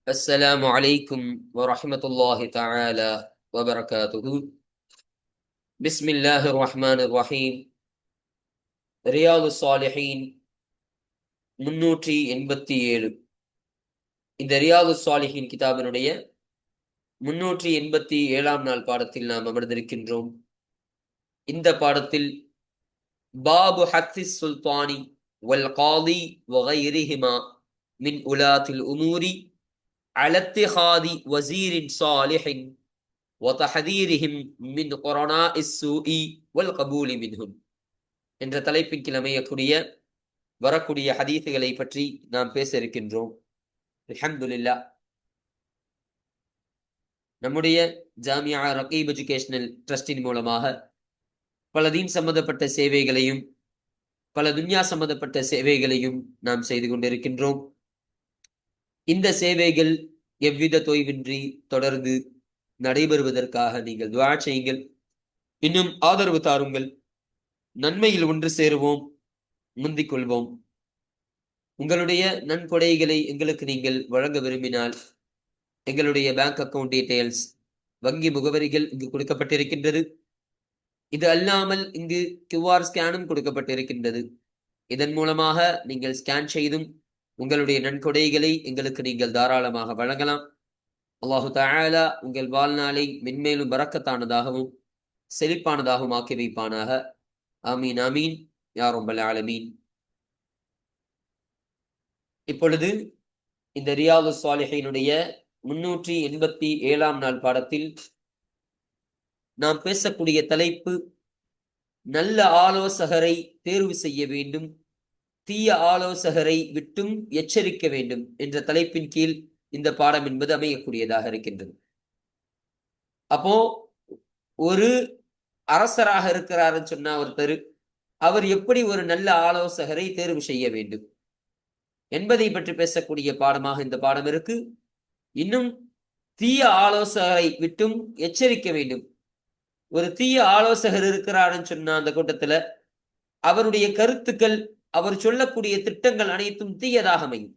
السلام عليكم ورحمة الله تعالى وبركاته. بسم الله الرحمن الرحيم. ரியாது சாலிஹீன் 387. இந்த ரியாது சாலிஹீன் கிதாபினுடைய 387ஆம் நாள் பாடத்தில் நாம் அமர்ந்திருக்கின்றோம். இந்த பாடத்தில் பாபு ஹத்திஸ் சுல்தானி வல் காதி வகைரிஹிமா மின் உலாத்தில் உமூரி அலத்திஹாதி வசீரின் சாலிஹின் وتحذيرهم من قرناء السوء والقبول منهم என்ற தலைப்பின் கீழ் அமையக்கூடிய வரக்கூடிய ஹதீசுகளை பற்றி நாம் பேச இருக்கின்றோம். அல்ஹம்துலில்லாஹ். நம்முடைய ஜாமியா ரகீப் எஜுகேஷனல் ட்ரஸ்டின் மூலமாக பல தீன் சம்பந்தப்பட்ட சேவைகளையும் பல துன்யா சம்பந்தப்பட்ட சேவைகளையும் நாம் செய்து கொண்டிருக்கின்றோம். இந்த சேவைகள் எவ்வித தொய்வின்றி தொடர்ந்து நடைபெறுவதற்காக நீங்கள் துஆ செய்யுங்கள். இன்னும் ஆதரவு தாருங்கள். நன்மையில் ஒன்று சேருவோம், முந்திக் கொள்வோம். உங்களுடைய நன்கொடைகளை எங்களுக்கு நீங்கள் வழங்க விரும்பினால் எங்களுடைய பேங்க் அக்கவுண்ட் டீடைல்ஸ், வங்கி முகவரிகள் இங்கு கொடுக்கப்பட்டிருக்கின்றது. இது அல்லாமல் இங்கு QR ஸ்கேனும் கொடுக்கப்பட்டிருக்கின்றது. இதன் மூலமாக நீங்கள் ஸ்கேன் செய்தும் உங்களுடைய நன்கொடைகளை எங்களுக்கு நீங்கள் தாராளமாக வழங்கலாம். அல்லாஹு தஆலா உங்கள் வாழ்நாளை மென்மேலும் பரக்கத்தானதாகவும் செழிப்பானதாகவும் ஆக்கி வைப்பானாக. ஆமீன் ஆமீன் யா ரப்பல் ஆலமீன். இப்பொழுது இந்த ரியாது சாலிஹீனுடைய 387ஆம் நாள் பாடத்தில் நாம் பேசக்கூடிய தலைப்பு நல்ல ஆலோசகரை தேர்வு செய்ய வேண்டும், தீய ஆலோசகரை விட்டும் எச்சரிக்க வேண்டும் என்ற தலைப்பின் கீழ் இந்த பாடம் என்பது அமையக்கூடியதாக இருக்கின்றது. அப்போ ஒரு அரசராக இருக்கிறாருன்னு சொன்னா ஒருத்தர், அவர் எப்படி ஒரு நல்ல ஆலோசகரை தேர்வு செய்ய வேண்டும் என்பதை பற்றி பேசக்கூடிய பாடமாக இந்த பாடம் இருக்கு. இன்னும் தீய ஆலோசகரை விட்டும் எச்சரிக்க வேண்டும். ஒரு தீய ஆலோசகர் இருக்கிறாருன்னு சொன்னா அந்த கூட்டத்துல அவருடைய கருத்துக்கள், அவர் சொல்லக்கூடிய திட்டங்கள் அனைத்தும் தீயதாக அமையும்.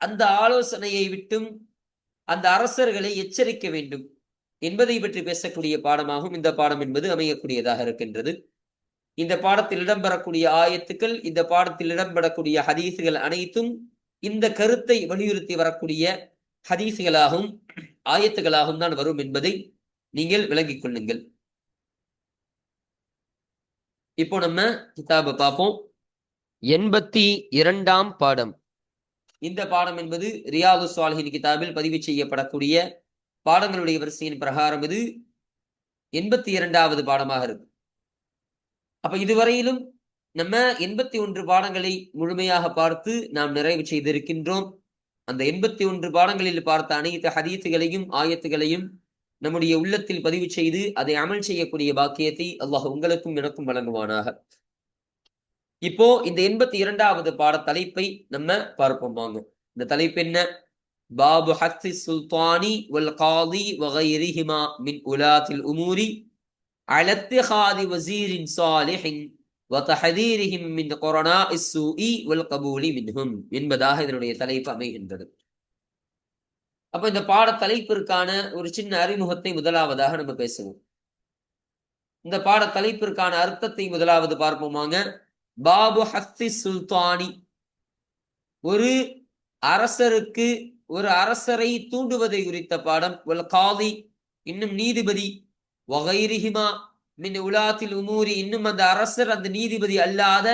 அந்த ஆலோசனையை விட்டும் அந்த அரசர்களை எச்சரிக்க வேண்டும் என்பதை பற்றி பேசக்கூடிய பாடமாகும் இந்த பாடம் என்பது அமையக்கூடியதாக இருக்கின்றது. இந்த பாடத்தில் இடம்பெறக்கூடிய ஆயத்துக்கள், இந்த பாடத்தில் இடம்பெறக்கூடிய ஹதீசுகள் அனைத்தும் இந்த கருத்தை வலியுறுத்தி வரக்கூடிய ஹதீசுகளாகவும் ஆயத்துகளாகவும் தான் வரும் என்பதை நீங்கள் விளங்கிக் கொள்ளுங்கள். இப்போ நம்ம கிதாபை பார்ப்போம். 82ஆம் பாடம். இந்த பாடம் என்பது ரியாது சாலிஹீன் கிதாபில் பதிவு செய்யப்படக்கூடிய பாடங்களுடைய வரிசையின் பிரகாரம் இது 82வது பாடமாக இருக்கு. அப்ப இதுவரையிலும் நம்ம 81 பாடங்களை முழுமையாக பார்த்து நாம் நிறைவு செய்திருக்கின்றோம். அந்த 81 பாடங்களில் பார்த்த அனைத்து ஹதீசுகளையும் ஆயத்துகளையும் நம்முடைய உள்ளத்தில் பதிவு செய்து அதை அமல் செய்யக்கூடிய பாக்கியத்தை அல்லாஹ் உங்களுக்கும் எனக்கும் வழங்குவானாக. இப்போ இந்த 82வது பாட தலைப்பை நம்ம பார்ப்போம் வாங்க. இந்த தலைப்பு என்ன? பாபு ஹத்தி சுல்தானி வல் காதி வகைரிஹிமா மின் உலாத்தில் உமூரி அலத்திஹாதி வசீரின் சாலிஹின் வதஹதீரிஹிம் மின் குரனாஇ ஸூஇ வல் கபூலி மின்ஹும் என்பதாக இதனுடைய தலைப்பு அமைகின்றது. அப்ப இந்த பாட தலைப்பிற்கான ஒரு சின்ன அறிமுகத்தை முதலாவதாக நம்ம பேசுவோம். இந்த பாட தலைப்பிற்கான அர்த்தத்தை முதலாவது பார்ப்போமாங்க. பாபு ஹத்தி சுல்தானி, ஒரு அரசருக்கு, ஒரு அரசரை தூண்டுவதை குறித்த பாடம். வல் காதி, இன்னும் நீதிபதி. வகைரிஹிமா மின் உலாத்தில் உமூரி, இன்னும் அந்த அரசர் அந்த நீதிபதி அல்லாத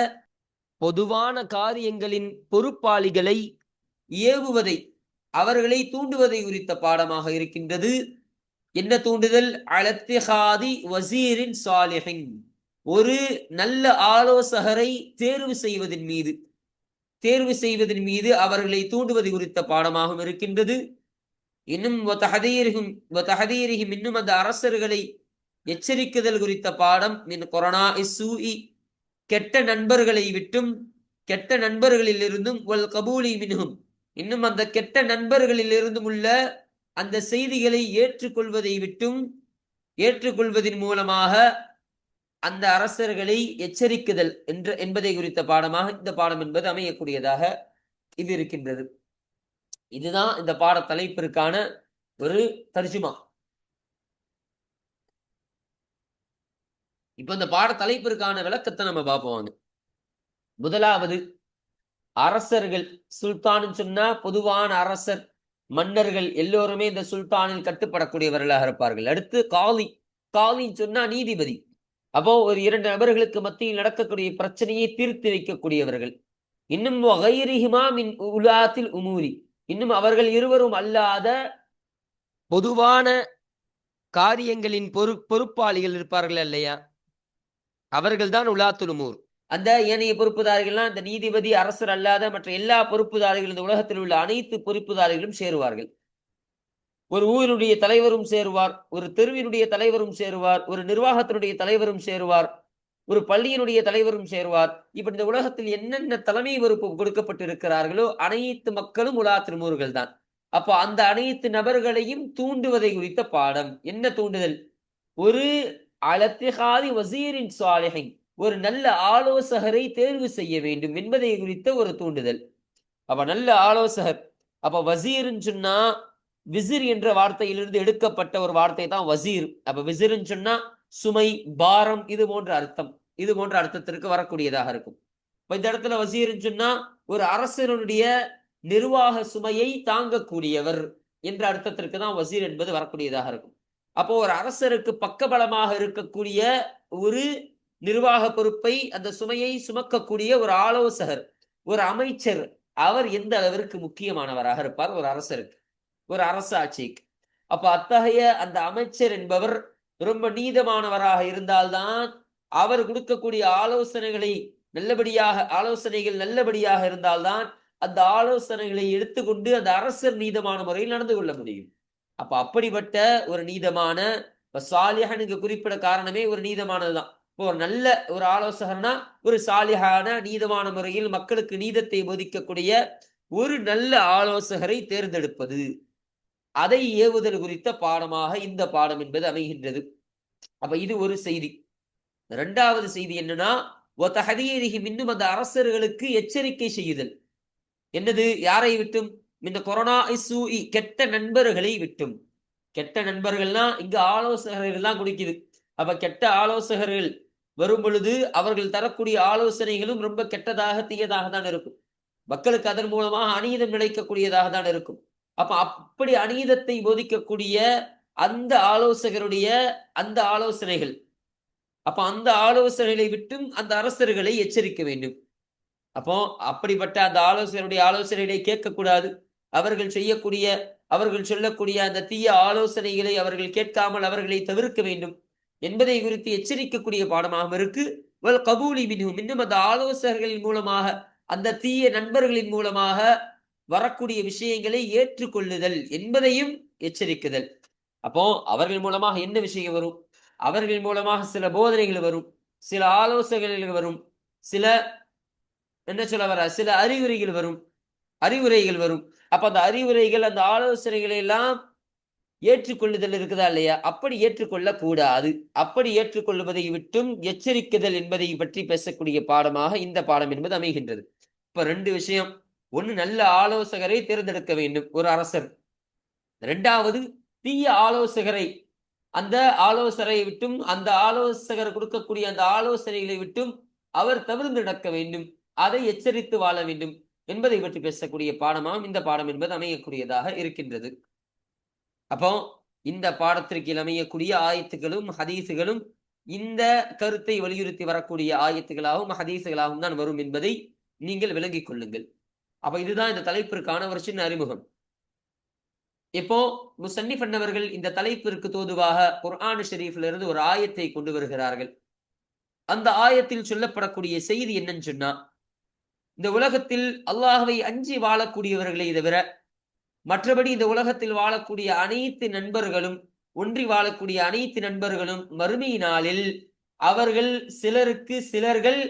பொதுவான காரியங்களின் பொறுப்பாளிகளை ஏவுவதை, அவர்களை தூண்டுவதை குறித்த பாடமாக இருக்கின்றது. என்ன தூண்டுதல்? அலத்திஹாதி வசீரின் சாலிஹின், ஒரு நல்ல ஆலோசகரை தேர்வு செய்வதன் மீது அவர்களை தூண்டுவது குறித்த பாடமாகவும் இருக்கின்றது. இன்னும் இன்னும் அந்த அரசர்களை எச்சரிக்குதல் குறித்த பாடம். மின் குரனாஇ ஸூஇ, கெட்ட நண்பர்களை விட்டும், கெட்ட நண்பர்களில் இருந்தும், வல் கபூலி மின்ஹும், இன்னும் அந்த கெட்ட நண்பர்களில் இருந்தும் உள்ள அந்த செய்திகளை ஏற்றுக்கொள்வதை விட்டும், ஏற்றுக்கொள்வதன் மூலமாக அந்த அரசர்களை எச்சரிக்குதல் என்பதை குறித்த பாடமாக இந்த பாடம் என்பது அமையக்கூடியதாக இது இருக்கின்றது. இதுதான் இந்த பாட தலைப்பிற்கான ஒரு தர்ஜுமா. இப்ப இந்த பாட தலைப்பிற்கான விளக்கத்தை நம்ம பார்ப்போம். முதலாவது, அரசர்கள், சுல்தான் சொன்னா பொதுவான அரசர், மன்னர்கள் எல்லோருமே இந்த சுல்தானில் கட்டுப்படக்கூடியவர்களாக இருப்பார்கள். அடுத்து காலி, காலின்னு சொன்னா நீதிபதி. அப்போ ஒரு இரண்டு நபர்களுக்கு மத்தியில் நடக்கக்கூடிய பிரச்சனையை தீர்த்து வைக்கக்கூடியவர்கள். இன்னும் உலாத்தில் உமூரி, இன்னும் அவர்கள் இருவரும் அல்லாத பொதுவான காரியங்களின் பொறுப்பாளிகள் இருப்பார்கள் இல்லையா, அவர்கள் தான் உலாத்துல் உமூர். அந்த ஏனைய பொறுப்புதாரிகள்லாம் இந்த நீதிபதி, அரசர் அல்லாத மற்ற எல்லா பொறுப்புதாரிகளும், இந்த உலகத்தில் உள்ள அனைத்து பொறுப்புதாரிகளும் சேருவார்கள். ஒரு ஊரினுடைய தலைவரும் சேருவார், ஒரு தெருவினுடைய தலைவரும் சேருவார், ஒரு நிர்வாகத்தினுடைய தலைவரும் சேருவார், ஒரு பள்ளியினுடைய தலைவரும் சேருவார். இப்படி இந்த உலகத்தில் என்னென்ன தலைமை பொறுப்பு கொடுக்கப்பட்டிருக்கிறார்களோ அனைத்து மக்களும் உலாத்துல் உமூர்கள் தான். அப்போ அந்த அனைத்து நபர்களையும் தூண்டுவதை குறித்த பாடம். என்ன தூண்டுதல்? ஒரு அலத்திஹாதி வசீரின் சாலிஹின், ஒரு நல்ல ஆலோசகரை தேர்வு செய்ய வேண்டும் என்பதை குறித்த ஒரு தூண்டுதல். அப்ப நல்ல ஆலோசகர். அப்ப வசீர்ன்னு சொன்னா விசிர் என்ற வார்த்தையிலிருந்து எடுக்கப்பட்ட ஒரு வார்த்தை தான் வசீர். அப்ப விசிர்ன்னு சொன்னா சுமை, பாரம், இது போன்ற அர்த்தம், இது போன்ற அர்த்தத்திற்கு வரக்கூடியதாக இருக்கும். இப்ப இந்த இடத்துல வசீர்ன்னு சொன்னா ஒரு அரசனுடைய நிர்வாக சுமையை தாங்கக்கூடியவர் என்ற அர்த்தத்திற்கு தான் வசீர் என்பது வரக்கூடியதாக இருக்கும். அப்போ ஒரு அரசருக்கு பக்கபலமாக இருக்கக்கூடிய ஒரு நிர்வாக பொறுப்பை, அந்த சுமையை சுமக்கக்கூடிய ஒரு ஆலோசகர், ஒரு அமைச்சர், அவர் எந்த அளவிற்கு முக்கியமானவராக இருப்பார் ஒரு அரசருக்கு, ஒரு அரசு ஆட்சிக்கு. அப்ப அத்தகைய அந்த அமைச்சர் என்பவர் ரொம்ப நீதமானவராக இருந்தால்தான், அவர் கொடுக்கக்கூடிய ஆலோசனைகள் நல்லபடியாக இருந்தால்தான் அந்த ஆலோசனைகளை எடுத்துக்கொண்டு அந்த அரசர் நீதமான முறையில் நடந்து கொள்ள முடியும். அப்ப அப்படிப்பட்ட ஒரு நீதமான, சாலிஹனுக்கு குறிப்பிட காரணமே ஒரு நீதமானதுதான். இப்போ ஒரு நல்ல ஒரு ஆலோசகர்னா ஒரு சாலிஹான நீதமான முறையில் மக்களுக்கு நீதத்தை போதிக்கக்கூடிய ஒரு நல்ல ஆலோசகரை தேர்ந்தெடுப்பது, அதை ஏவுதல் குறித்த பாடமாக இந்த பாடம் என்பது அமைகின்றது. அப்ப இது ஒரு செய்தி. இரண்டாவது செய்தி என்னன்னா, இன்னும் அந்த அரசர்களுக்கு எச்சரிக்கை செய்யுதல். என்னது? யாரை விட்டும்? இந்த கொரோனா கெட்ட நண்பர்களை விட்டும். கெட்ட நண்பர்கள்னா இங்க ஆலோசகர்கள் தான் குடிக்குது. அப்ப கெட்ட ஆலோசகர்கள் வரும் பொழுது அவர்கள் தரக்கூடிய ஆலோசனைகளும் ரொம்ப கெட்டதாக, தீயதாக தான் இருக்கும். மக்களுக்கு அதன் மூலமாக அநீதம் நிலைக்கக்கூடியதாக தான் இருக்கும். அப்ப அப்படி அநீதத்தை போதிக்கக்கூடிய அந்த ஆலோசகருடைய அந்த ஆலோசனைகள், அப்ப அந்த ஆலோசனைகளை விட்டும் அந்த அரசர்களை எச்சரிக்க வேண்டும். அப்போ அப்படிப்பட்ட அந்த ஆலோசகருடைய ஆலோசனைகளை கேட்கக்கூடாது. அவர்கள் செய்யக்கூடிய, அவர்கள் சொல்லக்கூடிய அந்த தீய ஆலோசனைகளை அவர்கள் கேட்காமல் அவர்களை தவிர்க்க வேண்டும் என்பதை குறித்து எச்சரிக்கக்கூடிய பாடமாகவும் இருக்கு. கபூலி மின்ஹும், இன்னும் அந்த ஆலோசகர்களின் மூலமாக, அந்த தீய நண்பர்களின் மூலமாக வரக்கூடிய விஷயங்களை ஏற்றுக்கொள்ளுதல் என்பதையும் எச்சரிக்குதல். அப்போ அவர்கள் மூலமாக என்ன விஷயம் வரும்? அவர்கள் மூலமாக சில போதனைகள் வரும், சில ஆலோசனைகள் வரும், சில என்ன சொல்ல வர, சில அறிவுரைகள் வரும். அப்ப அந்த அறிவுரைகள், அந்த ஆலோசனைகளை எல்லாம் ஏற்றுக்கொள்ளுதல் இருக்குதா இல்லையா? அப்படி ஏற்றுக்கொள்ள கூடாது. அப்படி ஏற்றுக்கொள்வதை விட்டும் எச்சரிக்குதல் என்பதை பற்றி பேசக்கூடிய பாடமாக இந்த பாடம் என்பது அமைகின்றது. இப்ப ரெண்டு விஷயம். ஒண்ணு, நல்ல ஆலோசகரை தேர்ந்தெடுக்க வேண்டும் ஒரு அரசர். இரண்டாவது, தீய ஆலோசகரை, அந்த ஆலோசகரை விட்டும், அந்த ஆலோசகர் கொடுக்கக்கூடிய அந்த ஆலோசனைகளை விட்டும் அவர் தவிர்த்து நடக்க வேண்டும், அதை எச்சரித்து வாழ வேண்டும் என்பதை பற்றி பேசக்கூடிய பாடமாம் இந்த பாடம் என்பது அமையக்கூடியதாக இருக்கின்றது. அப்போ இந்த பாடத்திற்கு அமையக்கூடிய ஆயத்துகளும் ஹதீசுகளும் இந்த கருத்தை வலியுறுத்தி வரக்கூடிய ஆயத்துகளாகவும் ஹதீசுகளாகவும் தான் வரும் என்பதை நீங்கள் விளங்கிக் கொள்ளுங்கள். அப்ப இதுதான் இந்த தலைப்பிற்கான ஒரு சின்ன அறிமுகம். இப்போ முசன்னிஃப் அன்னவர்கள் இந்த தலைப்பிற்கு தோதுவாக குர்ஆன் ஷரீஃப்ல இருந்து ஒரு ஆயத்தை கொண்டு வருகிறார்கள். அந்த ஆயத்தில் சொல்லப்படக்கூடிய செய்தி என்னன்னு சொன்னா, இந்த உலகத்தில் அல்லாஹ்வை அஞ்சி வாழக்கூடியவர்களை தவிர மற்றபடி இந்த உலகத்தில் வாழக்கூடிய அனைத்து நண்பர்களும், ஒன்றி வாழக்கூடிய அனைத்து நண்பர்களும் மறுமை நாளில் அவர்கள் சிலர்கள்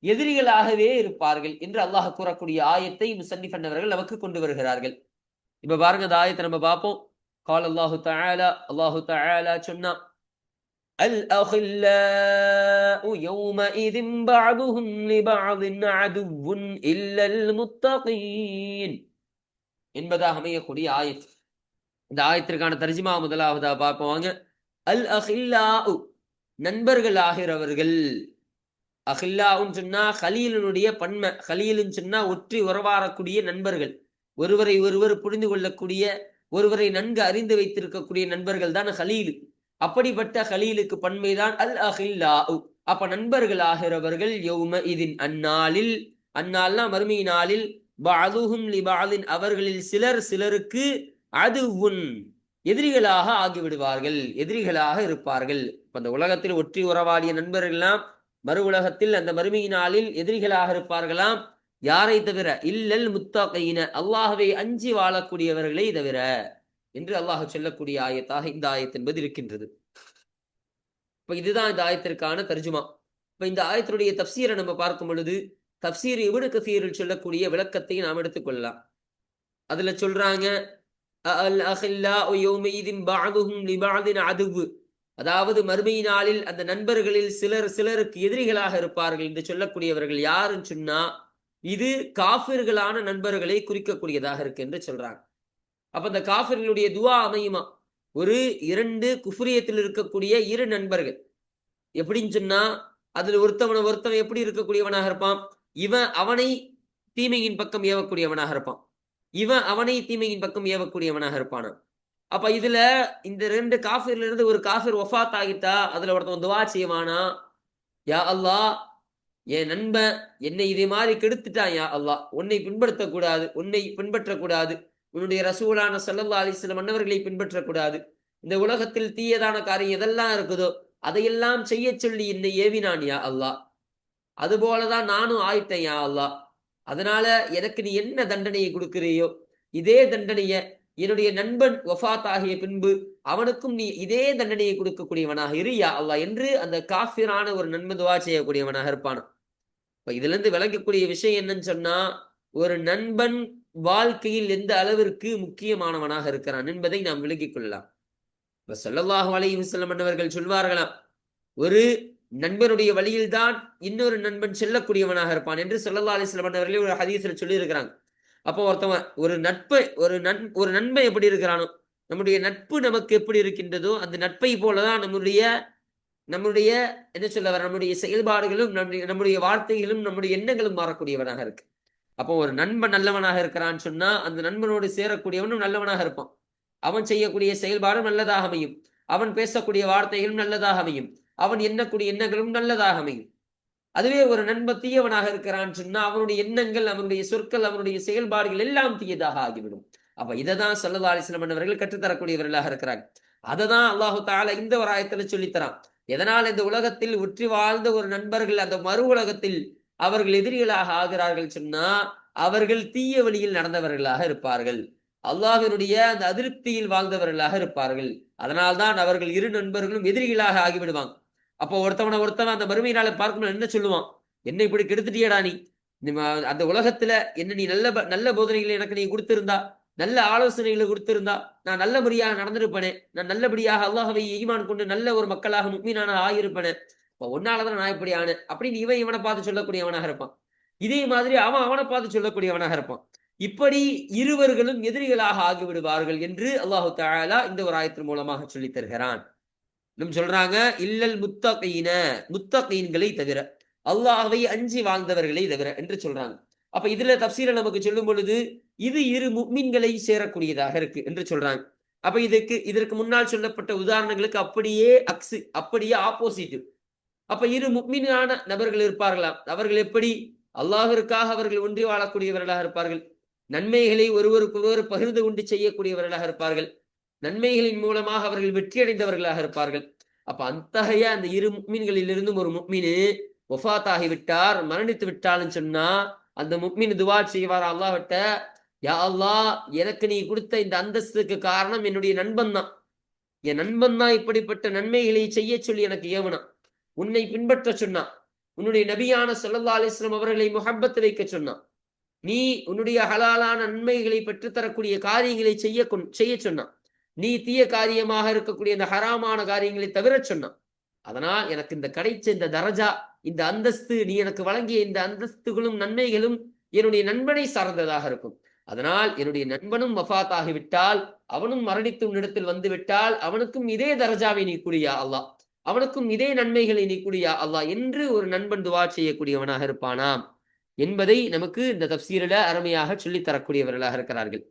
எதிரிகளாகவே இருப்பார்கள் என்று அல்லாஹ் கூறக்கூடிய ஆயத்தை முசன்னிஃப் அன்னவர்கள் நமக்கு கொண்டு வருகிறார்கள். இப்ப பாருங்க, இந்த ஆயத்தை நம்ம பார்ப்போம். قال الله تعالى, அல்லாஹ் தஆலா சொன்னா, الأخلاء يومئذ بعضهم لبعض عدو إلا المتقين. என்பதாக அமையக்கூடிய ஆயத். இந்த ஆயத்திற்கான தர்ஜிமா முதலாவதா பார்ப்போம். அல் அஹில்லாஉ நண்பர்கள் ஆகிறவர்கள். அஹில்லாவுன்னு சொன்னா ஹலீலுடைய பன்மை. ஹலீலுன்னு சொன்னா ஒற்றி உறவாடக்கூடிய நண்பர்கள், ஒருவரை ஒருவர் புரிந்து கொள்ளக்கூடிய, ஒருவரை நன்கு அறிந்து வைத்திருக்கக்கூடிய நண்பர்கள் தான் ஹலீலு. அப்படிப்பட்ட ஹலீலுக்கு பன்மைதான் அல் அஹில்லாஉ. அப்ப நண்பர்கள் ஆகிறவர்கள் யௌம இதின் அந்நாளில், அந்நாள்னா மறுமை நாளில், பஅதுஹும் லிபஅதின் அவர்களில் சிலர் சிலருக்கு அதுவுன் எதிரிகளாக ஆகிவிடுவார்கள், எதிரிகளாக இருப்பார்கள். அந்த உலகத்தில் ஒற்றி உறவாடிய நண்பர்கள் எல்லாம் மறு உலகத்தில் அந்த மறுமை நாளில் எதிரிகளாக இருப்பார்களாம். யாரை தவிர? இல்லல் முத்தகீன அல்லாஹ்வை அஞ்சி வாழக்கூடியவர்களை தவிர என்று அல்லாஹ் சொல்லக்கூடிய ஆயத்தாக இந்த ஆயத் என்பது இருக்கின்றது. இப்ப இதுதான் இந்த ஆயத்திற்கான தர்ஜுமா. இப்ப இந்த ஆயத்தினுடைய தப்சீரை நம்ம பார்க்கும் பொழுது, தப்சீர் இப்னு கஸீரில் சொல்லக்கூடிய விளக்கத்தை நாம் எடுத்துக்கொள்ளலாம். அதுல சொல்றாங்க அல் அஹில்லாஉ யௌமஇதின் பஅதுஹும் லிபஅதின் அதுவு, அதாவது மறுமை நாளில் அந்த நண்பர்களில் சிலர் சிலருக்கு எதிரிகளாக இருப்பார்கள் என்று சொல்லக்கூடியவர்கள் யாருன்னு சொன்னா, இது காஃபிர்களான நண்பர்களை குறிக்கக்கூடியதாக இருக்கு என்று சொல்றாங்க. அப்ப அந்த காஃபிர்களுடைய துவா அமையுமா? ஒரு இரண்டு குஃப்ரியத்தில் இருக்கக்கூடிய இரு நண்பர்கள் எப்படின்னு சொன்னா, அதுல ஒருத்தவன் எப்படி இருக்கக்கூடியவனாக இருப்பான்? இவன் அவனை தீமையின் பக்கம் ஏவக்கூடியவனாக இருப்பான், இவன் அவனை தீமையின் பக்கம் ஏவக்கூடியவனாக இருப்பான. அப்ப இதுல இந்த ரெண்டு காஃபிர்ல இருந்து ஒரு காஃபிர் வஃபாத் ஆகிட்டா அதுல ஒருத்தன் துவா செய்வானா, யா அல்லாஹ் என் நண்பன் என்னை இதே மாதிரி கெடுத்துட்டான், யா அல்லாஹ் உன்னை பின்பற்றக்கூடாது, உன்னை பின்பற்றக்கூடாது, உன்னுடைய ரசூலான ஸல்லல்லாஹு அலைஹி வஸல்லம் அன்னவர்களை பின்பற்றக்கூடாது, இந்த உலகத்தில் தீயதான காரியம் எதெல்லாம் இருக்குதோ அதையெல்லாம் செய்ய சொல்லி என்னை ஏவினான் யா அல்லாஹ், அது போலதான் நானும் ஆயிட்டேன் யா அல்லாஹ், அதனால எனக்கு நீ என்ன தண்டனையை கொடுக்கிறியோ இதே தண்டனைய என்னுடைய நண்பன் வஃபாத் ஆகிய பின்பு அவனுக்கும் நீ இதே தண்டனையை கொடுக்கக்கூடியவனாக இரு யா அல்லாஹ் என்று அந்த காஃபிரான ஒரு நண்பன் துவா செய்யக்கூடியவனாக இருப்பான். இப்ப இதுல இருந்து விளங்கக்கூடிய விஷயம் என்னன்னு சொன்னா, ஒரு நண்பன் வாழ்க்கையில் எந்த அளவிற்கு முக்கியமானவனாக இருக்கிறான் என்பதை நாம் விளங்கிக் கொள்ளலாம். இப்ப ஸல்லல்லாஹு அலைஹி வஸல்லம் அவர்கள் சொல்வார்களாம், ஒரு நண்பனுடைய வழியில் தான் இன்னொரு நண்பன் செல்லக்கூடியவனாக இருப்பான் என்று ஸல்லல்லாஹு அலைஹி வஸல்லம் அவர்களே ஒரு ஹதீஸ்ல சொல்லி இருக்கிறாங்க. அப்போ ஒருத்தவன் ஒரு நண்பன் எப்படி இருக்கிறானோ, நம்முடைய நட்பு நமக்கு எப்படி இருக்கின்றதோ அந்த நட்பை போலதான் நம்முடைய என்ன சொல்ல வர நம்முடைய செயல்பாடுகளும் நம்முடைய வார்த்தைகளும் நம்முடைய எண்ணங்களும் மாறக்கூடியவனாக இருக்கு. அப்போ ஒரு நண்பன் நல்லவனாக இருக்கிறான்னு சொன்னா அந்த நண்பனோடு சேரக்கூடியவனும் நல்லவனாக இருப்பான், அவன் செய்யக்கூடிய செயல்பாடும் நல்லதாக அமையும், அவன் பேசக்கூடிய வார்த்தைகளும் நல்லதாக அமையும், அவன் எண்ணக்கூடிய எண்ணங்களும் நல்லதாக அமையும். அதுவே ஒரு நண்பன் தீயவனாக இருக்கிறான்னு சொன்னா அவனுடைய எண்ணங்கள், அவனுடைய சொற்கள், அவனுடைய செயல்பாடுகள் எல்லாம் தீயதாக ஆகிவிடும். அப்ப இததான் ஸல்லல்லாஹு அலைஹி வஸல்லம் அவர்கள் கற்றுத்தரக்கூடியவர்களாக இருக்கிறாங்க. அததான் அல்லாஹு தஆலா இந்த ஒரு ஆயத்துல சொல்லித்தரான். எதனால் இந்த உலகத்தில் ஒற்றி வாழ்ந்த ஒரு நண்பர்கள் அந்த மறு உலகத்தில் அவர்கள் எதிரிகளாக ஆகிறார்கள் சொன்னா, அவர்கள் தீய வழியில் நடந்தவர்களாக இருப்பார்கள், அல்லாஹ்வினுடைய அந்த அதிருப்தியில் வாழ்ந்தவர்களாக இருப்பார்கள். அதனால்தான் அவர்கள் இரு நண்பர்களும் எதிரிகளாக ஆகிவிடுவாங்க. அப்போ ஒருத்தவன் அந்த மறுமை நாளை பார்க்கும்போது என்ன சொல்லுவான்? என்னை இப்படி கெடுத்துட்டியடா நீ, அந்த உலகத்துல என்ன நீ நல்ல போதனைகளை எனக்கு நீ கொடுத்திருந்தா, நல்ல ஆலோசனைகளை கொடுத்திருந்தா நான் நல்ல முறையாக நடந்திருப்பேனே, நான் நல்லபடியாக அல்லாஹ்வை ஈமான் கொண்டு நல்ல ஒரு மக்களாக முஃமினான ஆகியிருப்பேனே, ஒன்னாலதான் நான் இப்படி ஆனேன் அப்படின்னு இவனை பார்த்து சொல்லக்கூடியவனாக இருப்பான். இதே மாதிரி அவனை பார்த்து சொல்லக்கூடியவனாக இருப்பான். இப்படி இருவர்களும் எதிரிகளாக ஆகிவிடுவார்கள் என்று அல்லாஹு தஆலா இந்த ஒரு ஆயத்தின் மூலமாக சொல்லித் தருகிறான். சொல்றாங்க இல்லல் முத்தகீன்களை தவிர, அல்லாஹ்வை அஞ்சி வாழ்ந்தவர்களை தவிர என்று சொல்றாங்க. அப்ப இதுல தப்சீரை நமக்கு சொல்லும் பொழுது இது இரு முஃமின்களை சேரக்கூடியதாக இருக்கு என்று சொல்றாங்க. அப்ப இதற்கு முன்னால் சொல்லப்பட்ட உதாரணங்களுக்கு அப்படியே ஆப்போசிட். அப்ப இரு முஃமினான நபர்கள் இருப்பார்களாம், அவர்கள் எப்படி? அல்லாஹ்விற்காக அவர்கள் ஒன்றி வாழக்கூடியவர்களாக இருப்பார்கள், நன்மைகளை ஒருவருக்கொருவர் பகிர்ந்து கொண்டு செய்யக்கூடியவர்களாக இருப்பார்கள், நன்மைகளின் மூலமாக அவர்கள் வெற்றி அடைந்தவர்களாக இருப்பார்கள். அப்ப அத்தகைய அந்த இரு முஃமின்களில் இருந்தும் ஒரு முஃமினு வஃபாத் ஆகிவிட்டார், மரணித்து விட்டாள்னு சொன்னா அந்த முஃமின் துவா செய்வார் அல்லாஹ்விட்ட, யா அல்லாஹ் எனக்கு நீ கொடுத்த இந்த அந்தஸ்துக்கு காரணம் என்னுடைய நண்பன் தான், என் நண்பன் தான் இப்படிப்பட்ட நன்மைகளை செய்ய சொல்லி எனக்கு ஏவனான், உன்னை பின்பற்ற சொன்னான், உன்னுடைய நபியான ஸல்லல்லாஹு அலைஹி வஸல்லம் அவர்களை முஹப்பத் வைக்க சொன்னான், நீ உன்னுடைய ஹலாலான நன்மைகளை பெற்றுத்தரக்கூடிய காரியங்களை செய்ய சொன்னான், நீ தீய காரியமாக இருக்கக்கூடிய இந்த ஹராமான காரியங்களை தவிர சொன்னான். அதனால் எனக்கு இந்த கிடைச்ச இந்த தரஜா, இந்த அந்தஸ்து, நீ எனக்கு வழங்கிய இந்த அந்தஸ்துகளும் நன்மைகளும் என்னுடைய நண்பனை சார்ந்ததாக இருக்கும். அதனால் என்னுடைய நண்பனும் வஃபாத் ஆகிவிட்டால், அவனும் மரணித்து உன்னிடத்தில் வந்து விட்டால், அவனுக்கும் இதே தரஜாவை நீ கூடியா அல்லாஹ், அவனுக்கும் இதே நன்மைகளை நீ கூடியா அல்லாஹ் என்று ஒரு நண்பன் துவா செய்யக்கூடியவனாக இருப்பானாம் என்பதை நமக்கு இந்த தப்சீரில அருமையாக சொல்லித் தரக்கூடியவர்களாக இருக்கிறார்கள்.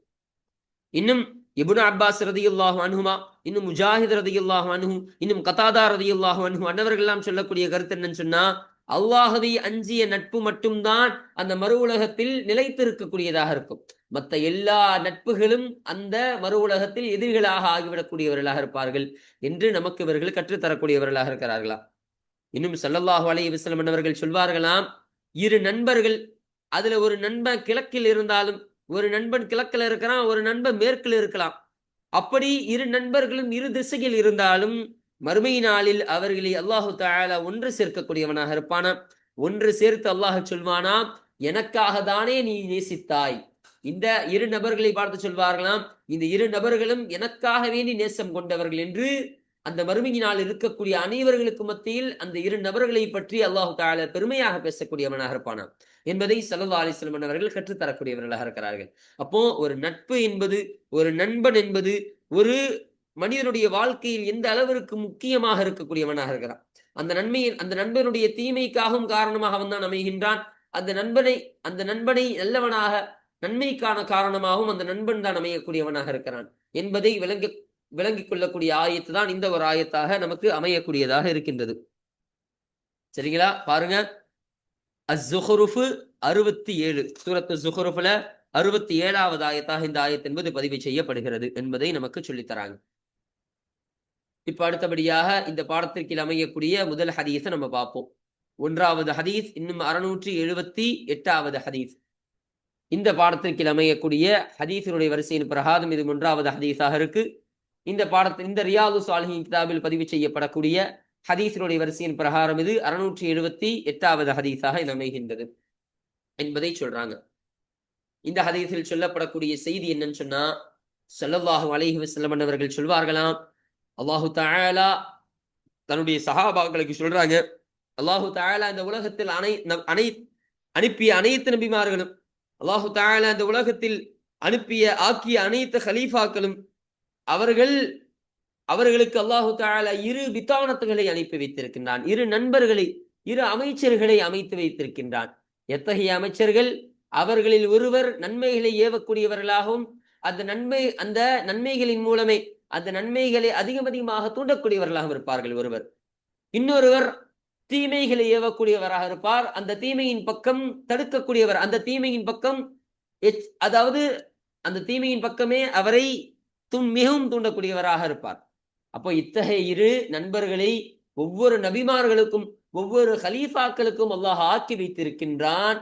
இன்னும் இப்னு அப்பாஸ் ரதியல்லாஹு அன்ஹுமா, இன்னும் முஜாஹித் ரதியல்லாஹு அன்ஹு, இன்னும் கதாதா ரதியல்லாஹு அன்ஹு அன்னவர்கள் எல்லாம் சொல்லக்கூடிய கருத்து என்னன்னு சொன்னா, அல்லாஹவை அஞ்சிய நட்பு மட்டும்தான் அந்த மறு உலகத்தில் நிலைத்திருக்கக்கூடியதாக இருக்கும். மற்ற எல்லா நட்புகளும் அந்த மறு உலகத்தில் எதிரிகளாக ஆகிவிடக்கூடியவர்களாக இருப்பார்கள் என்று நமக்கு இவர்கள் கற்றுத்தரக்கூடியவர்களாக இருக்கிறார்களா. இன்னும் ஸல்லல்லாஹு அலைஹி வஸல்லம் அவர்கள் சொல்வார்களாம், இரு நண்பர்கள், அதுல ஒரு நண்பன் கிழக்கில் இருந்தாலும், ஒரு நண்பன் கிழக்கில் இருக்கிறான், ஒரு நண்பன் மேற்கில் இருக்கலாம். அப்படி இரு நண்பர்களும் இரு திசையில் இருந்தாலும் மறுமை நாளில் அவர்களை அல்லாஹு தஆலா ஒன்று சேர்க்கக்கூடியவனாக இருப்பானா. ஒன்று சேர்த்து அல்லாஹ் சொல்வானா, எனக்காக தானே நீ நேசித்தாய். இந்த இரு நபர்களை பார்த்து சொல்வார்களாம், இந்த இரு நபர்களும் எனக்காகவே நீ நேசம் கொண்டவர்கள் என்று அந்த மறுமையினால் இருக்கக்கூடிய அனைவர்களுக்கு மத்தியில் அந்த இரு நபர்களை பற்றி அல்லாஹு தஆலா பெருமையாக பேசக்கூடியவனாக இருப்பானா என்பதை ஸல்லல்லாஹு அலைஹி வஸல்லம் அவர்கள் கற்றுத்தரக்கூடியவர்களாக இருக்கிறார்கள். அப்போ ஒரு நட்பு என்பது, ஒரு நண்பன் என்பது ஒரு மனிதனுடைய வாழ்க்கையில் எந்த அளவிற்கு முக்கியமாக இருக்கக்கூடியவனாக இருக்கிறான். அந்த நண்பனுடைய தீமைக்காகவும் காரணமாக அவன் தான் அமைகின்றான். அந்த நண்பனை நல்லவனாக நன்மைக்கான காரணமாகவும் அந்த நண்பன் தான் அமையக்கூடியவனாக இருக்கிறான் என்பதை விளங்கிக் கொள்ளக்கூடிய ஆயத்து தான் இந்த ஒரு ஆயத்தாக நமக்கு அமையக்கூடியதாக இருக்கின்றது. சரிங்களா? பாருங்க, அஸ்-ஸுஹ்ருஃப் 67, சூரத்து ஸுஹ்ருஃப்ல 67வது ஆயத்தாக இந்த ஆயத் என்பது பதிவு செய்யப்படுகிறது என்பதை நமக்கு சொல்லித் தராங்க. இப்ப அடுத்தபடியாக இந்த பாடத்திற்கு அமையக்கூடிய முதல் ஹதீஸை நம்ம பார்ப்போம். 1வது ஹதீஸ், இன்னும் 678வது ஹதீஸ். இந்த பாடத்திற்கு அமையக்கூடிய ஹதீஸினுடைய வரிசையின் பிரகாரம் இது 1வது ஹதீஸாக இருக்கு. இந்த ரியாது ஸாலிஹீன் கிதாபில் பதிவு செய்யப்படக்கூடிய ஹதீஸினுடைய வரிசையின் பிரகாரம் இது 678வது ஹதீஸாக இது அமைகின்றது என்பதை சொல்றாங்க. இந்த ஹதீஸில் சொல்லப்படக்கூடிய செய்தி என்னன்னு சொன்னா, ஸல்லல்லாஹு அலைஹி வஸல்லம் அவர்கள் சொல்வார்களாம், அல்லாஹு தஆலா தன்னுடைய சஹாபாக்களுக்கு சொல்றாங்க, அல்லாஹு தஆலா இந்த உலகத்தில் அனுப்பிய அனைத்து நபிமார்களும், அல்லாஹு தஆலா இந்த உலகத்தில் ஆக்கிய அனைத்து ஹலீஃபாக்களும் அவர்களுக்கு அல்லாஹு தஆலா இரு பித்தானத்துகளை அனுப்பி வைத்திருக்கின்றான், இரு நண்பர்களை, இரு அமைச்சர்களை அமைத்து வைத்திருக்கின்றான். எத்தகைய அமைச்சர்கள்? அவர்களில் ஒருவர் நன்மைகளை ஏவக்கூடியவர்களாகவும் அந்த நன்மைகளின் மூலமே அந்த நன்மைகளை அதிகமாக தூண்டக்கூடியவர்களாகவும் இருப்பார்கள் ஒருவர். இன்னொருவர் தீமைகளை ஏவக்கூடியவராக இருப்பார், அந்த தீமையின் பக்கம் தடுக்கக்கூடியவர், அந்த தீமையின் பக்கம் அதாவது அந்த தீமையின் பக்கமே அவரை மிகவும் தூண்டக்கூடியவராக இருப்பார். அப்போ இத்தகைய இரு நண்பர்களை ஒவ்வொரு நபிமார்களுக்கும் ஒவ்வொரு ஹலீஃபாக்களுக்கும் அல்லாஹ் ஆக்கி வைத்திருக்கின்றான்.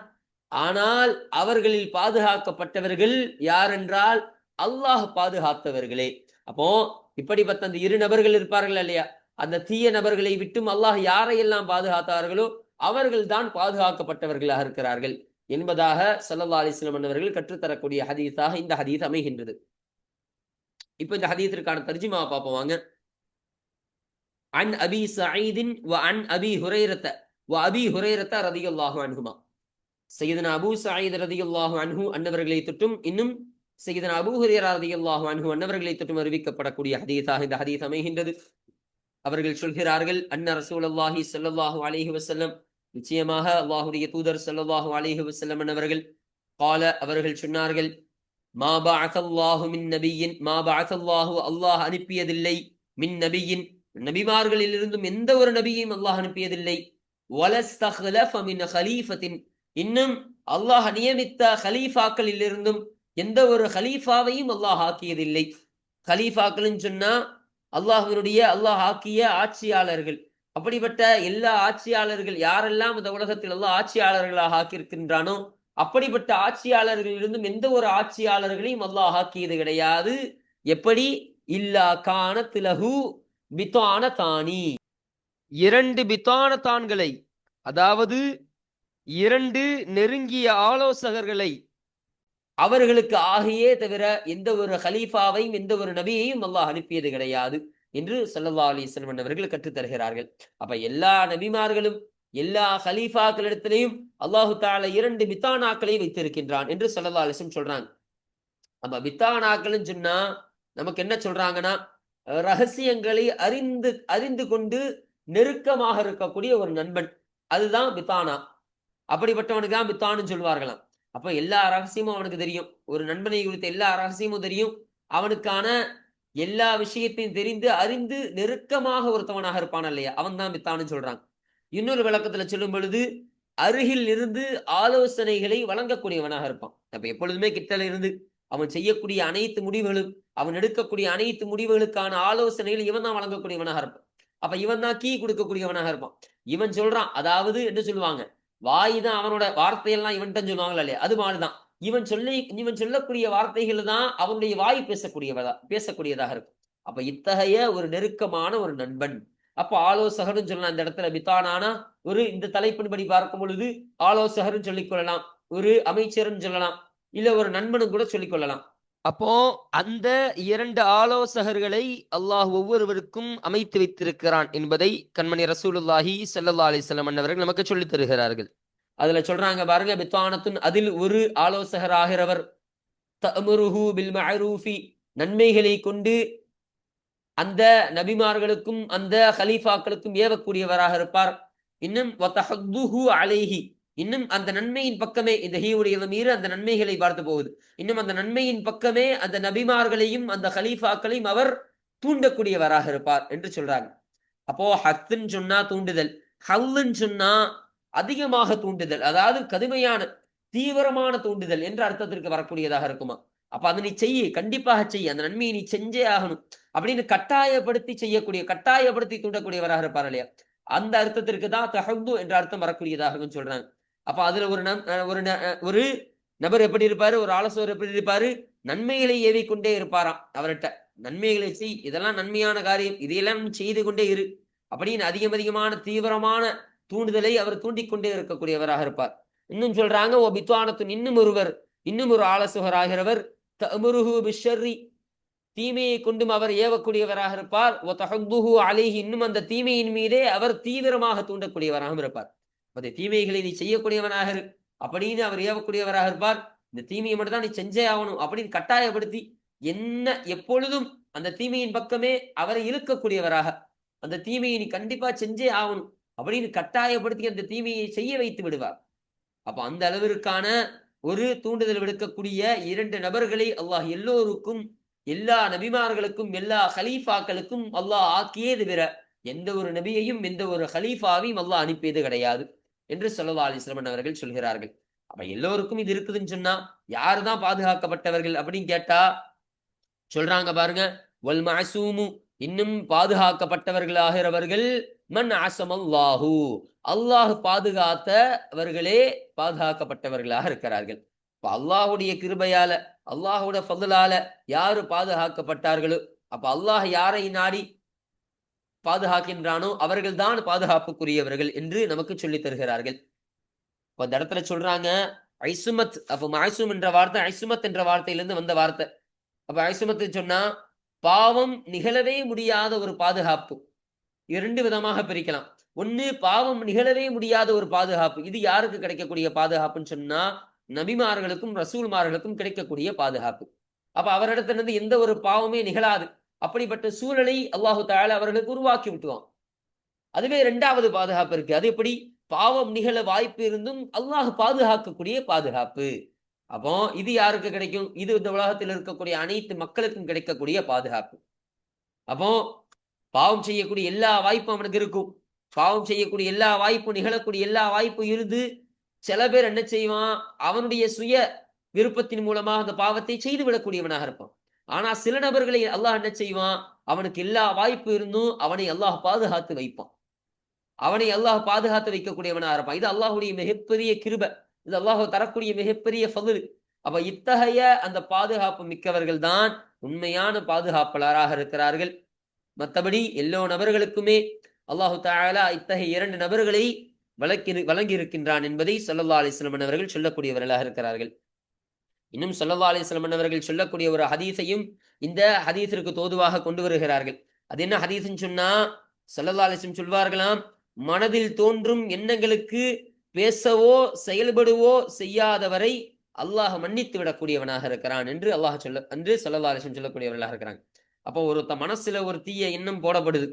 ஆனால் அவர்களில் பாதுகாக்கப்பட்டவர்கள் யார் என்றால் அல்லாஹ் பாதுகாத்தவர்களே. அப்போ இப்படிப்பட்ட அந்த இரு நபர்கள் இருப்பார்கள் இல்லையா, அந்த தீய நபர்களை விட்டும் அல்லாஹ் யாரையெல்லாம் பாதுகாத்தார்களோ அவர்கள் தான் பாதுகாக்கப்பட்டவர்களாக இருக்கிறார்கள் என்பதாக ஸல்லல்லாஹு அலைஹி வஸல்லம் அவர்கள் கற்றுத்தரக்கூடிய ஹதீஸாக இந்த ஹதீஸ் அமைகின்றது. இப்ப இந்த ஹதீஸிற்கான தர்ஜுமாவை பார்ப்போம் வாங்க. அன் அபி சயீதின் வ அன் அபி ஹுரைரத ரலியல்லாஹு அன்ஹுமா. சையதுனா அபூ சயீத் ரலியல்லாஹு அன்ஹு அன்னவர்களை தொட்டும், இன்னும் சையதுனா அபூ ஹுரைரா ரலியல்லாஹு அன்ஹு அன்னவர்களை தொட்டும் அறிவிக்கப்படக்கூடிய ஹதீஸாக இந்த ஹதீஸ் அமைகின்றது. அவர்கள் சொல்கிறார்கள், அன்ன ரசூலுல்லாஹி ஸல்லல்லாஹு அலைஹி வஸல்லம், நிச்சயமாக அல்லாஹ்வுடைய தூதர் ஸல்லல்லாஹு அலைஹி வஸல்லம் அவர்கள், قال அவர்கள் சொன்னார்கள், மா பஅஸல்லாஹு மின் நபியின், மா பஅஸல்லாஹு அல்லாஹ் அனுப்பியதில்லை, மின் நபியின் நபிமார்களிலிருந்தும் எந்த ஒரு நபியையும் அல்லாஹ் அனுப்பியதில்லை, வலஸ்தக்லஃப மின் கலீஃபத்தின், இன்னும் அல்லாஹ் நியமித்த கலீஃபாக்களிலிருந்தும் எந்த ஒரு கலீஃபாவையும் அல்லாஹ் ஆக்கியதில்லை. கலீஃபாக்கள் சொன்னா அல்லாஹ் ஆக்கிய ஆட்சியாளர்கள். அப்படிப்பட்ட எல்லா ஆட்சியாளர்கள் யாரெல்லாம் இந்த உலகத்தில் அல்லாஹ் ஆட்சியாளர்களாக ஆக்கியிருக்கின்றானோ அப்படிப்பட்ட ஆட்சியாளர்களிலிருந்தும் எந்த ஒரு ஆட்சியாளர்களையும் அல்லாஹ் ஆக்கியது கிடையாது. எப்படி? இல்லா கானத் லஹு பிதானதானி, இரண்டு பிதானதான்களை, அதாவது இரண்டு நெருங்கிய ஆலோசகர்களை அவர்களுக்கு ஆகியே தவிர எந்த ஒரு ஹலீஃபாவையும் எந்த ஒரு நபியையும் அல்லாஹ் அனுப்பியது கிடையாது என்று ஸல்லல்லாஹு அலைஹி வஸல்லம் அவர்கள் கற்றுத் தருகிறார்கள். அப்ப எல்லா நபிமார்களும் எல்லா ஹலீஃபாக்களிடத்திலையும் அல்லாஹு தஆலா இரண்டு பித்தானாக்களை வைத்திருக்கின்றான் என்று ஸல்லல்லாஹு அலைஹி வஸல்லம் சொல்றாங்க. அப்ப பித்தானாக்கள்னு சொன்னா நமக்கு என்ன சொல்றாங்கன்னா, ரகசியங்களை அறிந்து அறிந்து கொண்டு நெருக்கமாக இருக்கக்கூடிய ஒரு நண்பன். அதுதான் பித்தானா. அப்படிப்பட்டவனுக்கு தான் பித்தான்னு சொல்வார்களாம். அப்ப எல்லா ரகசியமும் அவனுக்கு தெரியும். ஒரு நண்பனை குறித்த எல்லா ரகசியமும் தெரியும். அவனுக்கான எல்லா விஷயத்தையும் தெரிந்து, அறிந்து நெருக்கமாக ஒருத்தவனாக இருப்பான் இல்லையா? அவன் தான் பித்தான்னு சொல்றாங்க. இன்னொரு விளக்கத்துல சொல்லும் பொழுது, அருகில் இருந்து ஆலோசனைகளை வழங்கக்கூடியவனாக இருப்பான். அப்ப எப்பொழுதுமே கிட்டல இருந்து அவன் செய்யக்கூடிய அனைத்து முடிவுகளும், அவன் எடுக்கக்கூடிய அனைத்து முடிவுகளுக்கான ஆலோசனைகள் இவன் தான் வழங்கக்கூடியவனாக இருப்பான். அப்ப இவன் தான் கீ குடுக்கக்கூடியவனாக இருப்பான். இவன் சொல்றான். அதாவது என்ன சொல்லுவாங்க? வாய் தான் அவனோட வார்த்தையெல்லாம் இவன்ட்ட சொல்லுவாங்களா இல்லையா? அது மாரிதான். இவன் சொல்லக்கூடிய வார்த்தைகள் தான் அவனுடைய வாய் பேசக்கூடியதாக இருக்கும். அப்ப இத்தகைய ஒரு நெருக்கமான ஒரு நண்பன். அப்ப ஆலோசகர்ன்னு சொல்லலாம். இந்த இடத்துல பித்தானானா ஒரு இந்த தலைப்பின்படி பார்க்கும் பொழுது ஆலோசகர்ன்னு சொல்லிக் கொள்ளலாம். ஒரு அமைச்சர்ன்னு சொல்லலாம். இல்ல ஒரு நண்பனும் கூட சொல்லிக் கொள்ளலாம். அப்போ அந்த 2 ஆலோசகர்களை அல்லாஹ் ஒவ்வொருவருக்கும் அமைத்து வைத்திருக்கிறான் என்பதை கண்மணி ரசூலுல்லாஹி ஸல்லல்லாஹு அலைஹி வஸல்லம் அன்னவர்கள் நமக்கு சொல்லித் தருகிறார்கள். அதுல சொல்றாங்க பாருங்க, பித்தானத்துன் அதில் ஒரு ஆலோசகர் ஆகிறவர் தஅமுருஹு பில் மஅரூஃபி நன்மைகளை கொண்டு அந்த நபிமார்களுக்கும் அந்த கலீஃபாக்களுக்கும் ஏவக்கூடியவராக இருப்பார். இன்னும் வதஹத்துஹு அலைஹி இன்னும் அந்த நன்மையின் பக்கமே இந்த ஹீவுடைய மீற அந்த நன்மைகளை பார்த்து போகுது. இன்னும் அந்த நன்மையின் பக்கமே அந்த நபிமார்களையும் அந்த கலீஃபாக்களையும் அவர் தூண்டக்கூடியவராக இருப்பார் என்று சொல்றாங்க. அப்போ ஹத்துன்னு சொன்னா தூண்டுதல், ஹல்லுன்னு சொன்னா அதிகமாக தூண்டுதல், அதாவது கடுமையான தீவிரமான தூண்டுதல் என்ற அர்த்தத்திற்கு வரக்கூடியதாக இருக்குமா. அப்ப அதை நீ செய்ய, கண்டிப்பாக செய்ய, அந்த நன்மையை நீ செஞ்சே ஆகணும் அப்படின்னு கட்டாயப்படுத்தி செய்யக்கூடிய, கட்டாயப்படுத்தி தூண்டக்கூடியவராக இருப்பார் இல்லையா? அந்த அர்த்தத்திற்கு தான் தஹது என்ற அர்த்தம் வரக்கூடியதாக சொல்றாங்க. அப்ப அதுல ஒரு நபர் எப்படி இருப்பாரு, ஒரு ஆலோசகர் எப்படி இருப்பாரு, நன்மைகளை ஏவிக்கொண்டே இருப்பாராம் அவர்கிட்ட. நன்மைகளை செய், இதெல்லாம் நன்மையான காரியம், இதையெல்லாம் செய்து கொண்டே இரு அப்படின்னு அதிகமான தீவிரமான தூண்டுதலை அவர் தூண்டிக்கொண்டே இருக்கக்கூடியவராக இருப்பார். இன்னும் சொல்றாங்க, ஓ பித்வானத்துன் இன்னும் ஒரு ஆலோசகர் ஆகிறவர் தஅமுருஹு பிஷ்ஷர்ரி தீமையை கொண்டும் அவர் ஏவக்கூடியவராக இருப்பார். ஓ தஹத்துஹு அலைஹி இன்னும் அந்த தீமையின் மீதே அவர் தீவிரமாக தூண்டக்கூடியவராகவும் இருப்பார். அந்த தீமைகளை நீ செய்யக்கூடியவனாக இரு அப்படின்னு அவர் ஏவக்கூடியவராக இருப்பார். இந்த தீமையை மட்டும் தான் நீ செஞ்சே ஆகணும் அப்படின்னு கட்டாயப்படுத்தி என்ன எப்பொழுதும் அந்த தீமையின் பக்கமே அவரை இழுக்கக்கூடியவராக, அந்த தீமையை நீ கண்டிப்பா செஞ்சே ஆகணும் அப்படின்னு கட்டாயப்படுத்தி அந்த தீமையை செய்ய வைத்து விடுவார். அப்ப அந்த அளவிற்கான ஒரு தூண்டுதல் விடுக்கக்கூடிய 2 நபர்களை அல்லாஹ் எல்லோருக்கும், எல்லா நபிமார்களுக்கும், எல்லா ஹலீஃபாக்களுக்கும் அல்லாஹ் ஆக்கியே தவிர எந்த ஒரு நபியையும் எந்த ஒரு ஹலீஃபாவையும் அல்லாஹ் அனுப்பியது கிடையாது என்று ஸல்லல்லாஹு அலைஹி வஸல்லம் அவர்கள் சொல்கிறார்கள். அப்ப எல்லோருக்கும் இது இருக்குதுன்னு சொன்னா யாருதான் பாதுகாக்கப்பட்டவர்கள் அப்படின்னு கேட்டா சொல்றாங்க பாருங்க, வல் மஅசூமு இன்னும் பாதுகாக்கப்பட்டவர்களாகிறவர்கள் மன் அஸமல்லாஹு அல்லாஹ் பாதுகாத்தவர்களே பாதுகாக்கப்பட்டவர்களாக இருக்கிறார்கள். இப்ப அல்லாஹ்வுடைய கிருபையால, அல்லாஹ்வோட ஃபضலால யாரு பாதுகாக்கப்பட்டார்களோ, அப்ப அல்லாஹ் யாரை நாடி பாதுகாக்கின்றானோ அவர்கள் தான் பாதுகாப்புக்குரியவர்கள் என்று நமக்கு சொல்லித் தருகிறார்கள். இப்ப இந்த இடத்துல சொல்றாங்க ஐசுமத். அப்ப மஅசூம் என்ற வார்த்தை ஐசுமத் என்ற வார்த்தையிலிருந்து வந்த வார்த்தை. அப்ப ஐசுமத்து சொன்னா பாவம் நிகழவே முடியாத ஒரு பாதுகாப்பு. 2 விதமாக பிரிக்கலாம். ஒண்ணு, பாவம் நிகழவே முடியாத ஒரு பாதுகாப்பு. இது யாருக்கு கிடைக்கக்கூடிய பாதுகாப்புன்னு சொன்னா நபிமார்களுக்கும் ரசூல்மார்களுக்கும் கிடைக்கக்கூடிய பாதுகாப்பு. அப்ப அவரிடத்திலிருந்து எந்த ஒரு பாவமே நிகழாது. அப்படிப்பட்ட சூழலை அல்லாஹு தஆலா அவர்களுக்கு உருவாக்கி விட்டுவான். அதுவே 2வது பாதுகாப்பு இருக்கு. அது எப்படி? பாவம் நிகழ வாய்ப்பு இருந்தும் அல்லாஹ் பாதுகாக்கக்கூடிய பாதுகாப்பு. அப்போ இது யாருக்கு கிடைக்கும்? இது இந்த உலகத்தில் இருக்கக்கூடிய அனைத்து மக்களுக்கும் கிடைக்கக்கூடிய பாதுகாப்பு. அப்போ பாவம் செய்யக்கூடிய எல்லா வாய்ப்பும் அவனுக்கு இருக்கும். பாவம் செய்யக்கூடிய எல்லா வாய்ப்பும், நிகழக்கூடிய எல்லா வாய்ப்பும் இருந்து சில பேர் என்ன செய்வான், அவனுடைய சுய விருப்பத்தின் மூலமா அந்த பாவத்தை செய்து விடக்கூடியவனாக இருப்பான். ஆனா சில நபர்களை அல்லாஹ் என்ன செய்வான், அவனுக்கு எல்லா வாய்ப்பு இருந்தும் அவனை அல்லாஹ் பாதுகாத்து வைப்பான். அவனை அல்லாஹ் பாதுகாத்து வைக்கக்கூடியவனா இருப்பான். இது அல்லாஹ்வுடைய மிகப்பெரிய கிருபை. இது அல்லாஹ் தரக்கூடிய மிகப்பெரிய ஃபضல். அப்ப இத்தகைய அந்த பாதுகாப்பு மிக்கவர்கள் தான் உண்மையான பாதுகாப்பாளராக இருக்கிறார்கள். மத்தபடி எல்லா நபர்களுக்குமே அல்லாஹு தஆலா இத்தகைய 2 நபர்களை வழங்கி இருக்கின்றான் என்பதை ஸல்லல்லாஹு அலைஹி வஸல்லம் அவர்கள் சொல்லக்கூடியவர்களாக இருக்கிறார்கள். இன்னும் ஸல்லல்லாஹு அலைஹி வஸல்லம் அவர்கள் சொல்லக்கூடிய ஒரு ஹதீஸையும் இந்த ஹதீஸிற்கு தோதுவாக கொண்டு வருகிறார்கள். அது என்ன ஹதீஸ்ன்னு சொன்னா ஸல்லல்லாஹு அலைஹி வஸல்லம் சொல்வார்களாம், மனதில் தோன்றும் எண்ணங்களுக்கு பேசவோ செயல்படுவோ செய்யாதவரை அல்லாஹ் மன்னித்து விடக்கூடியவனாக இருக்கிறான் என்று ஸல்லல்லாஹு அலைஹி வஸல்லம் சொல்லக்கூடியவர்களாக இருக்கிறாங்க. அப்போ ஒருத்த மனசுல ஒரு தீய எண்ணம் போடப்படுது.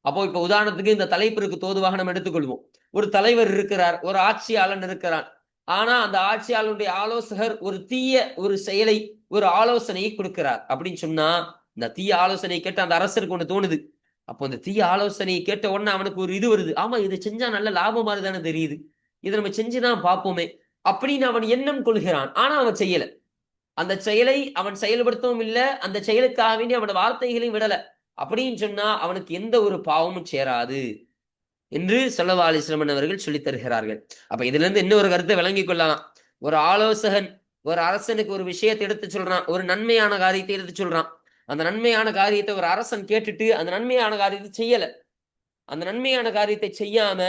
அப்போ இப்ப உதாரணத்துக்கு இந்த தலைப்பிற்கு தோதுவாக நம்ம எடுத்துக்கொள்வோம். ஒரு தலைவர் இருக்கிறார், ஒரு ஆட்சியாளன் இருக்கிறான். ஆனா அந்த ஆட்சியாளனுடைய ஆலோசகர் ஒரு தீய ஒரு செயலை, ஒரு ஆலோசனையை கொடுக்கிறார் அப்படின்னு சொன்னா, இந்த தீய ஆலோசனையை கேட்டு அந்த அரசருக்கு ஒண்ணு தோணுது. அப்போ இந்த தீய ஆலோசனையை கேட்ட உடனே அவனுக்கு ஒரு இது வருது. ஆமா, இதை செஞ்சா நல்ல லாபம் மாதிரி தானே தெரியுது. இதை நம்ம செஞ்சுதான் பார்ப்போமே அப்படின்னு அவன் எண்ணம் கொள்கிறான். ஆனா அவன் செய்யல. அந்த செயலை அவன் செயல்படுத்தவும் இல்ல. அந்த செயலுக்காக வேண்டி அவனோட வார்த்தைகளையும் விடல. அப்படின்னு சொன்னா அவனுக்கு எந்த ஒரு பாவமும் சேராது என்று ஸல்லல்லாஹு அலைஹி வஸல்லம் அவர்கள் சொல்லித் தருகிறார்கள். அப்ப இதுல இருந்து இன்னொரு கருத்தை விளங்கிக் கொள்ளலாம். ஒரு ஆலோசகன் ஒரு அரசனுக்கு ஒரு விஷயத்தை எடுத்து சொல்றான். ஒரு நன்மையான காரியத்தை எடுத்து சொல்றான். அந்த நன்மையான காரியத்தை ஒரு அரசன் கேட்டுட்டு அந்த நன்மையான காரியத்தை செய்யல. அந்த நன்மையான காரியத்தை செய்யாம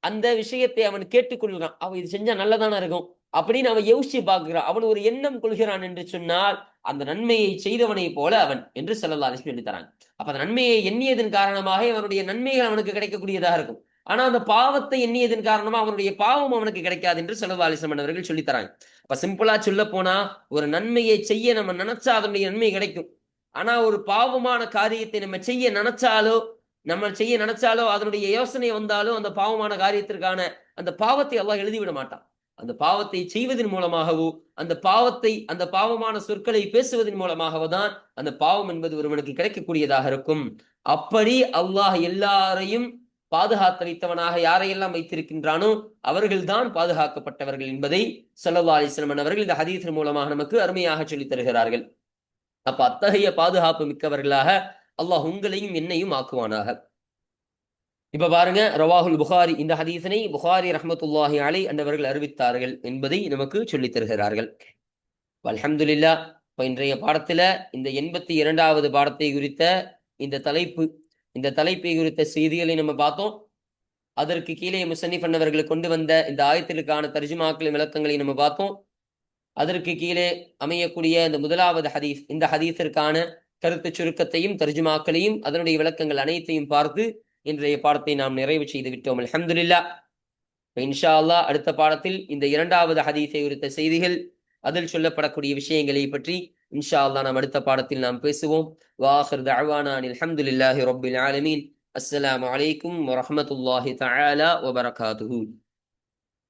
அந்த விஷயத்தை அவன் கேட்டுக்கொள்கிறான். அவன் இது செஞ்சா நல்லதானே இருக்கும் அப்படின்னு அவன் யோசிச்சு பார்க்கிறான். அவன் ஒரு எண்ணம் கொள்கிறான் என்று சொன்னால் அந்த நன்மையை செய்தவனை போல அவன் என்று ஸல்லல்லாஹு அலைஹி வஸல்லம் எடுத்தாங்க. அப்ப அந்த நன்மையை எண்ணியதன் காரணமாக அவனுடைய நன்மைகள் அவனுக்கு கிடைக்கக்கூடியதாக இருக்கும். ஆனா அந்த பாவத்தை எண்ணியதன் காரணமா அவனுடைய பாவம் அவனுக்கு கிடைக்காது என்று ஸல்லல்லாஹு அலைஹி வஸல்லம் அவர்கள் சொல்லித் தராங்க. அப்ப சிம்பிளா சொல்ல போனா ஒரு நன்மையை செய்ய நம்ம நினைச்சா அதனுடைய நன்மை கிடைக்கும். ஆனா ஒரு பாவமான காரியத்தை நம்ம செய்ய நினைச்சாலோ அதனுடைய யோசனை வந்தாலோ அந்த பாவமான காரியத்திற்கான அந்த பாவத்தை அல்லாஹ் எழுதிவிட மாட்டான். அந்த பாவத்தை செய்வதன் மூலமாகவோ அந்த பாவமான சொற்களை பேசுவதன் மூலமாகவோ தான் அந்த பாவம் என்பது ஒருவனுக்கு கிடைக்கக்கூடியதாக இருக்கும். அப்படி அல்லாஹ் எல்லாரையும் பாதுகாத்து வைத்தவனாக யாரையெல்லாம் வைத்திருக்கின்றானோ அவர்கள்தான் பாதுகாக்கப்பட்டவர்கள் என்பதை ஸல்லல்லாஹு அலைஹி வஸல்லம் அவர்கள் இந்த ஹதீஸின் மூலமாக நமக்கு அருமையாக சொல்லித் தருகிறார்கள். அப்ப அத்தகைய பாதுகாப்பு மிக்கவர்களாக அல்லாஹ் உங்களையும் என்னையும் ஆக்குவானாக. இப்ப பாருங்க, ரவாஹுல் புகாரி, இந்த ஹதீஸனை புகாரி ரஹ்மத்துல்லாஹி அலைஹி அன்னவர்கள் அறிவித்தார்கள் என்பதை நமக்கு சொல்லித் தருகிறார்கள். அல்ஹம்துலில்லாஹ். இப்ப இன்றைய பாடத்துல இந்த 82வது பாடத்தை குறித்த இந்த தலைப்பை குறித்த செய்திகளை நம்ம பார்த்தோம். அதற்கு கீழே முஸன்னிஃப் அன்னவர்கள் கொண்டு வந்த இந்த ஆயத்திற்கான தர்ஜுமாக்களின் விளக்கங்களை நம்ம பார்த்தோம். அதற்கு கீழே அமையக்கூடிய இந்த முதலாவது ஹதீஸ், இந்த ஹதீஸிற்கான கருத்து சுருக்கத்தையும் தர்ஜுமாக்களையும் அதனுடைய விளக்கங்கள் அனைத்தையும் பார்த்து இன்றைய பாடத்தை நாம் நிறைவு செய்து விட்டோம். அல்ஹம்துலில்லாஹ். இன்ஷா அல்லாஹ் அடுத்த பாடத்தில் இந்த 2வது ஹதீஸை குறித்த செய்திகள், அதில் சொல்லப்படக்கூடிய விஷயங்களை பற்றி இன்ஷா அல்லாஹ் நாம் அடுத்த பாடத்தில் நாம் பேசுவோம். வாஹிர் தஅவானா அல்ஹம்துலில்லாஹி ரப்பில் ஆலமீன். அஸ்ஸலாமு அலைக்கும் வரஹ்மத்துல்லாஹி தஆலா வபரகாத்துஹு.